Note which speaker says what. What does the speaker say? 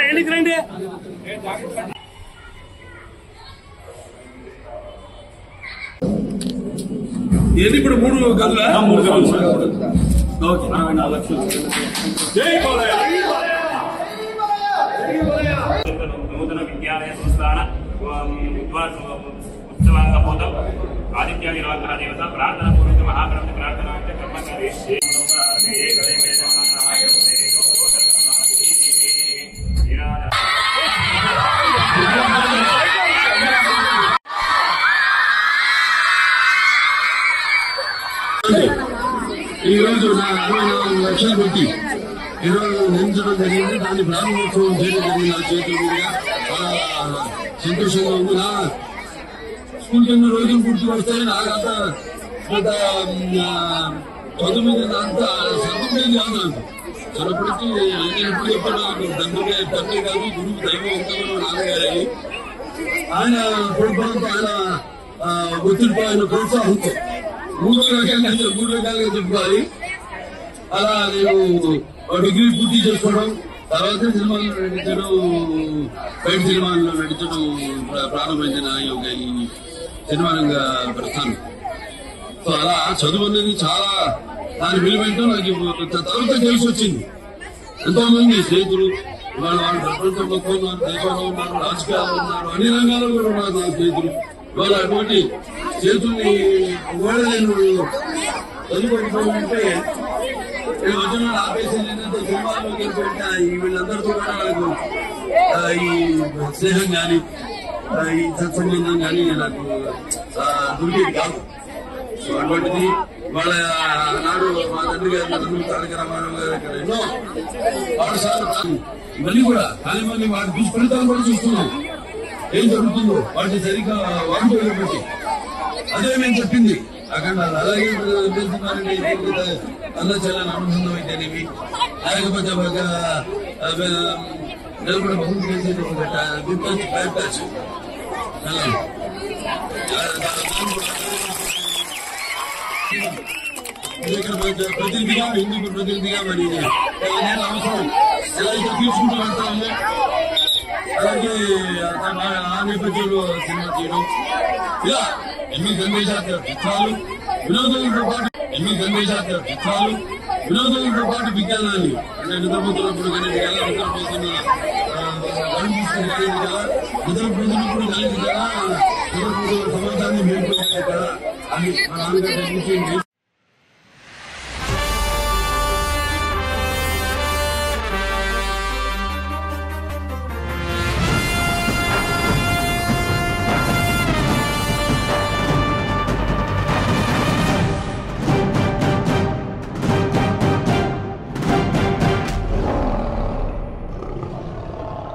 Speaker 1: ఎన్నికి రండి.
Speaker 2: ఏది ఇప్పుడు 3 గదులా? 3 గదులు. ఓకే. 24 లక్షలు. జై బాలయ్య.
Speaker 3: నూతన విద్యాలయ సంస్థాన ఉత్సవాంగబోధం ఆదిత్య నిరాకర దేవత ప్రార్థన పూర్వక మహాప్రభు ప్రార్థన అంటే కర్మకారి
Speaker 2: ఈ రోజు నా 64 లక్షలు పెట్టి ఈరోజు నిర్మించడం జరిగింది. దాన్ని ప్రారంభోత్సవం చేయడం జరిగింది. నా చేతుల మీదుగా చాలా సంతోషంగా ఉంది. నా స్కూల్ కింద రోజులు గుర్తు వస్తాయి. నాకంత పెద్ద చదువు మీద అంత సర్దుకునేది కాదు. నాకు చిన్నప్పటికీ నేను ఎప్పుడు చెప్పాను, నాకు తండ్రి కాదు గురువు దైవం ఎంతగానో నాన్నగారి ఆయన పొడుపులతో ఆయన ఒత్తిడితో ఆయన ప్రోత్సాహంతో 3 రకాలుగా చెప్పుకోవాలి. అలా నేను డిగ్రీ పూర్తి చేసుకోవడం, తర్వాత సినిమాల్లో నటించడం, బయట సినిమాల్లో నటించడం ప్రారంభించిన ఈ సినిమా రంగ ప్రస్థానం. సో అలా చదువు అనేది చాలా దాని విలువేంటో నాకు తర్వాత తెలిసి వచ్చింది. ఎంతో మంది స్నేహితులు వాళ్ళు ప్రపంచం మొత్తం ఉన్నారు, దేశంలో ఉన్నారు, రాజకీయాల్లో ఉన్నారు, అన్ని రంగాల్లో కూడా ఉన్నారు నా స్నేహితులు. ఇవాళ అటువంటి చేతుల్ని కూడా నేను చదువుకుంటే నేను వచ్చిన ఆపేసి సినిమాలో వీళ్ళందరితో కూడా నాకు ఈ స్నేహం కానీ ఈ సత్సంబంధం కానీ నాకు దొరికేది కాదు. సో అటువంటిది వాళ్ళ నాడు మా తండ్రి గారు తారక రామారావు గారు ఇక్కడ ఎన్నో పాఠశాలలు ఇవన్నీ కూడా కానీ మళ్ళీ వాటి దుష్ఫలితాలు కూడా చూస్తున్నాం. ఏం జరుగుతుందో వాటి సరిగ్గా వాడుకోలేదు బట్టి అదే మేము చెప్పింది అక్కడ అలాగే అన్న చెల్లని అనుబంధం అయితేనేవి లేకపోతే నిలబడి బహుమతి చేసి గుడ్ టచ్ బ్యాడ్ టచ్ ప్రతినిధిగా హిందూ ప్రతినిధిగా మరి నేను అవసరం ఎలా అయితే తీసుకుంటూ వెళ్తామో అలాగే ఆ నేపథ్యంలో సినిమా చేయడం ఇలా ఎన్ని సందేశాత్మక చిత్రాలు వినోదాలతో పాటు విజ్ఞానాన్ని అంటే నిద్రపోతున్నప్పుడు కానీ నిద్రపోతున్న నిద్రపోతున్నప్పుడు కలిగి కదా నిద్రపోతున్న సమాజాన్ని మేల్కొనే కదా అని మా నాన్నగారు